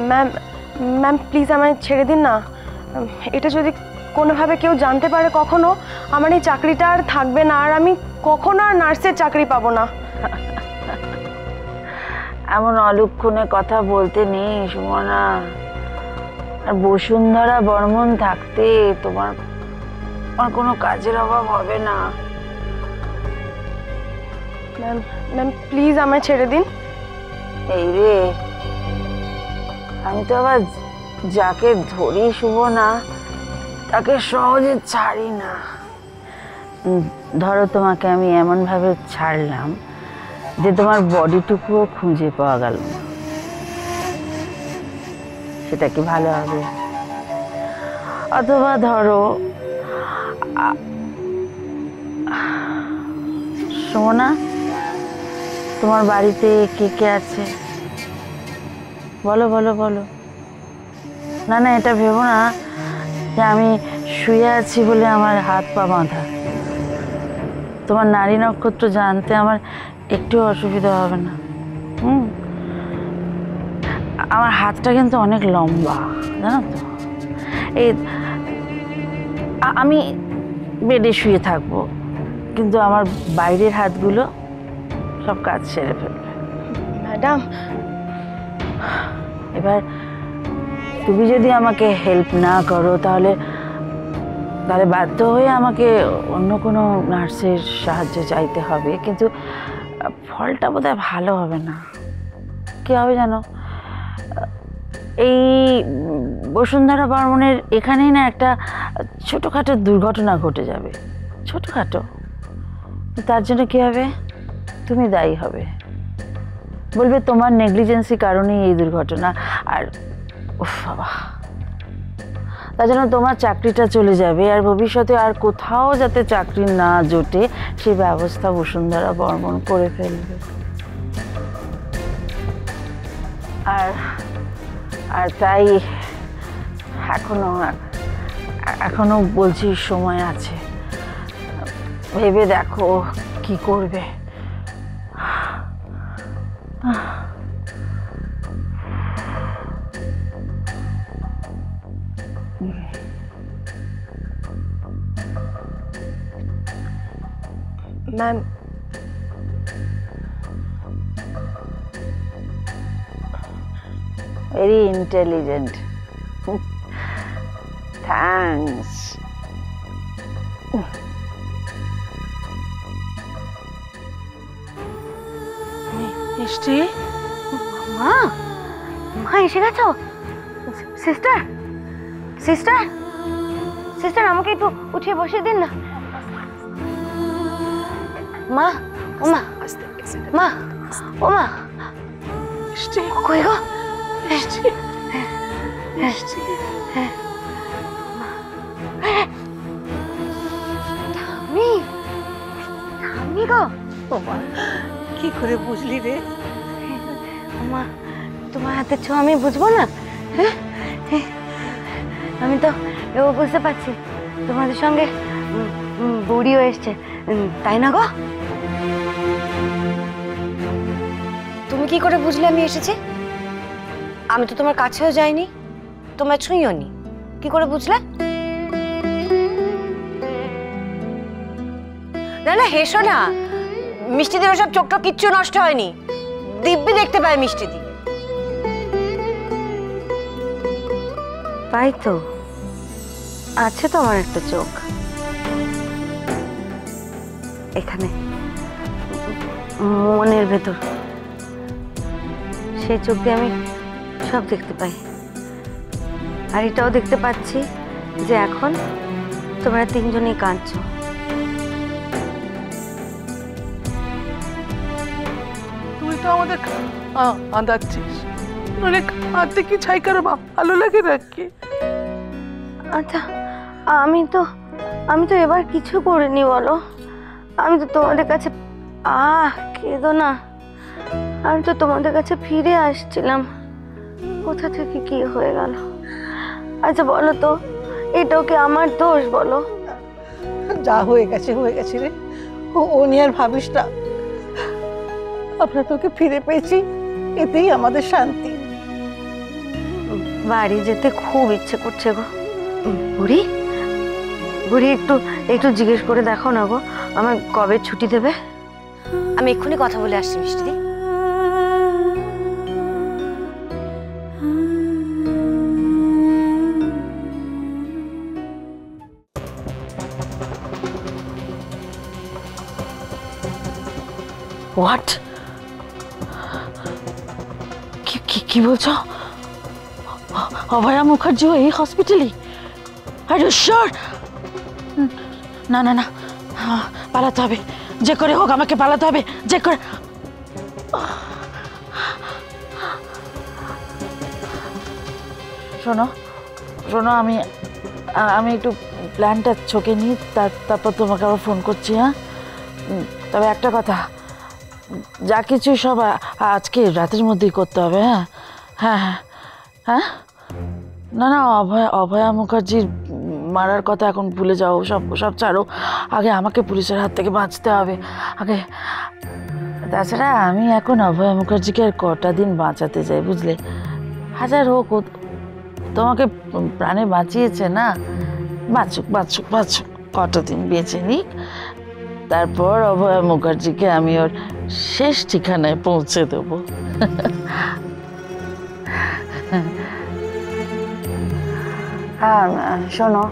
Ma'am ma'am please আমায় ছেড়ে দিন না। এটা যদি কোনোভাবে কেউ জানতে পারে কখনো, আমার এই চাকরিটা আর থাকবে না, আর আমি কখনো আর নার্সের চাকরি পাবো না। এমন অলক্ষণে কথা বলতে নেই সুমনা। আর বসুন্ধরা বর্মন থাকতে তোমার কোনো কাজের অভাব হবে না। ম্যাম ম্যাম প্লিজ আমায় ছেড়ে দিন। এই রে, আমি তো আবার যাকে ধরি সুমনা তাকে সহজে ছাড়ি না। ধরো তোমাকে আমি এমন ভাবে ছাড়লাম যে তোমার বডিটুকুও খুঁজে পাওয়া গেল না, সেটা কি ভালো হবে? অথবা ধরো সুমনা, তোমার বাড়িতে কে কে আছে? বলো বলো বলো। না না, এটা ভেবো না যে আমি শুয়ে আছি বলে আমার হাত পা বাঁধা। তোমার নারী নক্ষত্র জানতে আমার একটু অসুবিধা হবে না। আমার হাতটা কিন্তু অনেক লম্বা, জানো তো। এই আমি বেডে শুয়ে থাকবো, কিন্তু আমার বাইরের হাতগুলো সব কাজ সেরে ফেলবে। ম্যাডাম, এবার তুমি যদি আমাকে হেল্প না করো তাহলে বাধ্য হয়ে আমাকে অন্য কোনো নার্সের সাহায্য চাইতে হবে, কিন্তু ফলটা বোধহয় ভালো হবে না। কি হবে জানো, এই বসুন্ধরা বর্মনের এখানেই না একটা ছোটোখাটো দুর্ঘটনা ঘটে যাবে, ছোটোখাটো। তার জন্য কি হবে, তুমি দায়ী হবে, বলবে তোমার নেগলিজেন্সি কারণেই এই দুর্ঘটনা। আর উফ বাবা, তার জন্য তোমার চাকরিটা চলে যাবে, আর ভবিষ্যতে আর কোথাও যাতে চাকরি না জোটে সে ব্যবস্থা বসুন্ধরা বর্মন করে ফেলবে। আর তাই এখনো বলছি সময় আছে, ভেবে দেখো কি করবে। Ma'am very intelligent. Thanks. মিষ্টি, মা, মা এসে গেছো? সিস্টার সিস্টার সিস্টার আমাকে একটু উঠিয়ে বসিয়ে দিন না। মা, ও মা, মা, ও মা, মিষ্টি, কই গো? মিষ্টি, মিষ্টি। ঠাম্মি, ঠাম্মি গো। ওমা, কি করে বুঝলি রে? মা, তোমার হাতের ছোঁয়া আমি বুঝবো না? হ্যাঁ, আমি তো এও বুঝতে পারছি তোমাদের সঙ্গে বুড়িও এসছে, তাই না গো? তুমি কি করে বুঝলে আমি এসেছি? আমি তো তোমার কাছেও যাইনি, তোমার ছুঁইও নি, কি করে বুঝলে? না না, হেসো না। মিষ্টিদের ওসব চোখ টোক কিচ্ছু নষ্ট হয়নি, দিব্যি দেখতে পায় মিষ্টিদি। পাই তো, আছে তো আমার একটা চোখ এখানে মনের ভেতর, সেই চোখ দিয়ে আমি সব দেখতে পাই। আর এটাও দেখতে পাচ্ছি যে এখন তোমরা তিনজনেই কাঁদছো। তুই তো আমাদের আঁদাচ্ছিস, নইলে কাঁদতে কি ছাই কারো ভালো লাগে নাকি? আচ্ছা, আমি তো এবার কিছু করিনি বলো। আমি তো তোমাদের কাছে, কেঁদো না, আমি তো তোমাদের কাছে ফিরে আসছিলাম, কোথা থেকে কি হয়ে গেল? আচ্ছা বলো তো, এটাও কি আমার দোষ বলো? যা হয়ে গেছে হয়ে গেছে রে, ও নিয়ে আর ভাবিস না। আমরা তোকে ফিরে পেয়েছি, এতেই আমাদের শান্তি। বাড়ি যেতে খুব ইচ্ছে করছে গো। বুড়ি বুড়ি একটু একটু জিজ্ঞেস করে দেখো না গো, আমার কবে ছুটি দেবে? আমি এক্ষুনি কথা বলে আসছি মিষ্টিদি। হোয়াট? কি বলছো? অভয়া মুখার্জি এই হসপিটালে? Are you sure? না না না, পালাতে হবে, যে করে হোক আমাকে পালাতে হবে, যে করে। শোনো শোনো, আমি একটু প্ল্যানটা চোখে নিই, তারপর তোমাকে আবার ফোন করছি। হ্যাঁ, তবে একটা কথা, যা কিছু সব আজকে রাতের মধ্যেই করতে হবে। হ্যাঁ হ্যাঁ হ্যাঁ হ্যাঁ, না না, অভয়া মুখার্জির মারার কথা এখন ভুলে যাও, সব ছাড়ো। আগে আমাকে পুলিশের হাত থেকে বাঁচতে হবে আগে। তাছাড়া আমি এখন অভয়া মুখার্জিকে আর কটা দিন বাঁচাতে চাই, বুঝলে? হাজার হোক, তোমাকে প্রাণে বাঁচিয়েছে না, বাঁচুক বাঁচুক বাঁচুক, কটা দিন বেঁচে নিক, তারপর অভয়া মুখার্জিকে আমি ওর শেষ ঠিকানায় পৌঁছে দেবো। হ্যাঁ শোনো,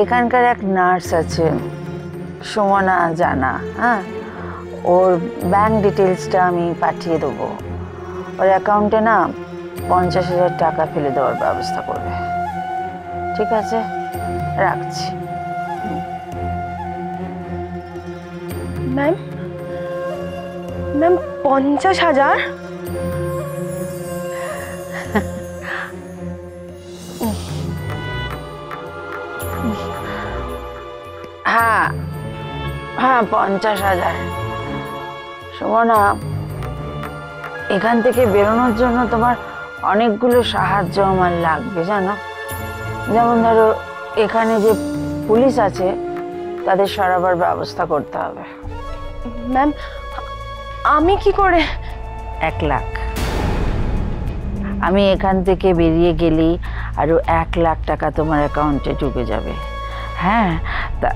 এখানকার এক নার্স আছে সুমনা জানা, হ্যাঁ, ওর ব্যাংক ডিটেলসটা আমি পাঠিয়ে দেবো। ওর অ্যাকাউন্টে না 50,000 টাকা ফেলে দেওয়ার ব্যবস্থা করবে। ঠিক আছে, রাখছি। ম্যাম 50,000? হ্যাঁ হ্যাঁ, 50,000। সুমনা, এখান থেকে বেরোনোর জন্য তোমার অনেকগুলো সাহায্য আমার লাগবে, জানো। যেমন ধরো, এখানে যে পুলিশ আছে তাদের সরাবার ব্যবস্থা করতে হবে। ম্যাম আমি কি করে? 1 লাখ। আমি এখান থেকে বেরিয়ে গেলেই আরো 1 লাখ টাকা তোমার অ্যাকাউন্টে ঢুকে যাবে। হ্যাঁ, তা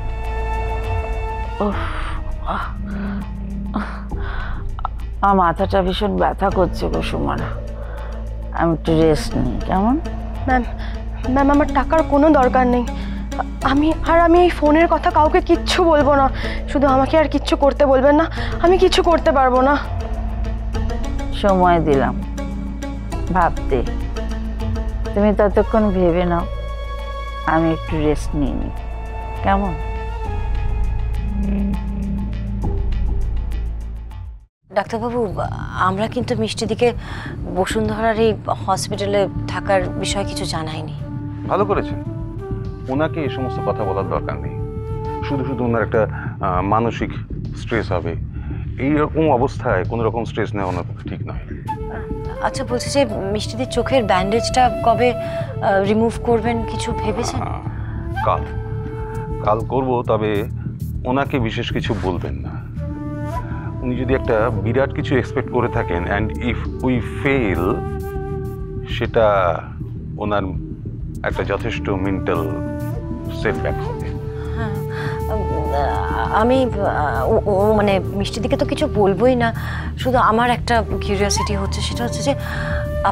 আমার মাথাটা ভীষণ ব্যথা করছে গো সুমনা, আমি একটু রেস্ট নিই, কেমন? ম্যাম আমার টাকার কোনো দরকার নেই। আমি এই ফোনের কথা কাউকে কিচ্ছু বলবো না, শুধু আমাকে আর কিচ্ছু করতে বলবেন না, আমি কিচ্ছু করতে পারবো না। সময় দিলাম ভাবতে, তুমি ততক্ষণ ভেবে নাও, আমি একটু রেস্ট নিয়ে নিই, কেমন? ডাক্তারবাবু, আমরা কিন্তু মিষ্টিদিকে বসুন্ধরার এই হসপিটালে থাকার বিষয়ে কিছু জানাইনি। ভালো করেছেন, ওনাকে এই সমস্ত কথা বলার দরকার নেই। শুধু ওনার একটা মানসিক স্ট্রেস হবে, এইরকম অবস্থায় কোনো রকম স্ট্রেস নেওয়া ওনার পক্ষে ঠিক নয়। আচ্ছা, বলছি যে মিষ্টিদির চোখের ব্যান্ডেজটা কবে রিমুভ করবেন, কিছু ভেবেছেন? কাল করব, তবে ওনাকে বিশেষ কিছু বলবেন না। উনি যদি একটা বিরাট কিছু এক্সপেক্ট করে থাকেন অ্যান্ড ইফ উই ফেল, সেটা ওনার একটা যথেষ্ট মেন্টাল সেটব্যাক হবে। আমি মানে মিষ্টিদিকে তো কিছু বলবোই না, শুধু আমার একটা কিউরিওসিটি হচ্ছে, সেটা হচ্ছে যে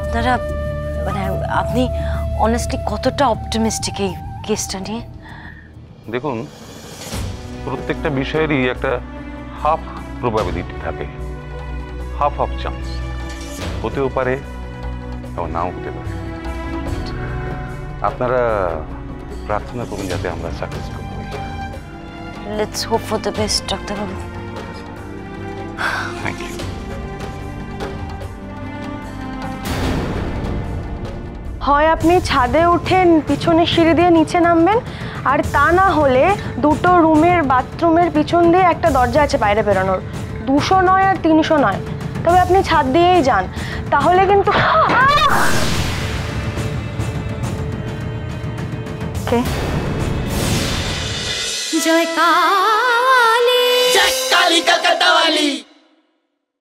আপনারা মানে আপনি অনেস্টলি কতটা অপটিমিস্টিক এই কেসটা নিয়ে? দেখুন, প্রত্যেকটা বিষয়েরই একটা হাফ প্রবাবিলিটি থাকে, হাফ চান্স। হতেও পারে এবং নাও হতে পারে। আপনারা প্রার্থনা করুন যাতে আমরা সাকসেসফুল হই। Let's hope for the best, ডাক্তারবাবু। Thank you. হয় আপনি ছাদে উঠেন, পিছনে সিঁড়ি দিয়ে নিচে নামবেন, আর তা না হলে 2টো রুমের বাথরুমের পিছন দিয়ে একটা দরজা আছে বাইরে বেরোনোর, 200 নয় আর 300 নয়, তবে আপনি ছাদ দিয়েই যান, তাহলে কিন্তু জয়কার।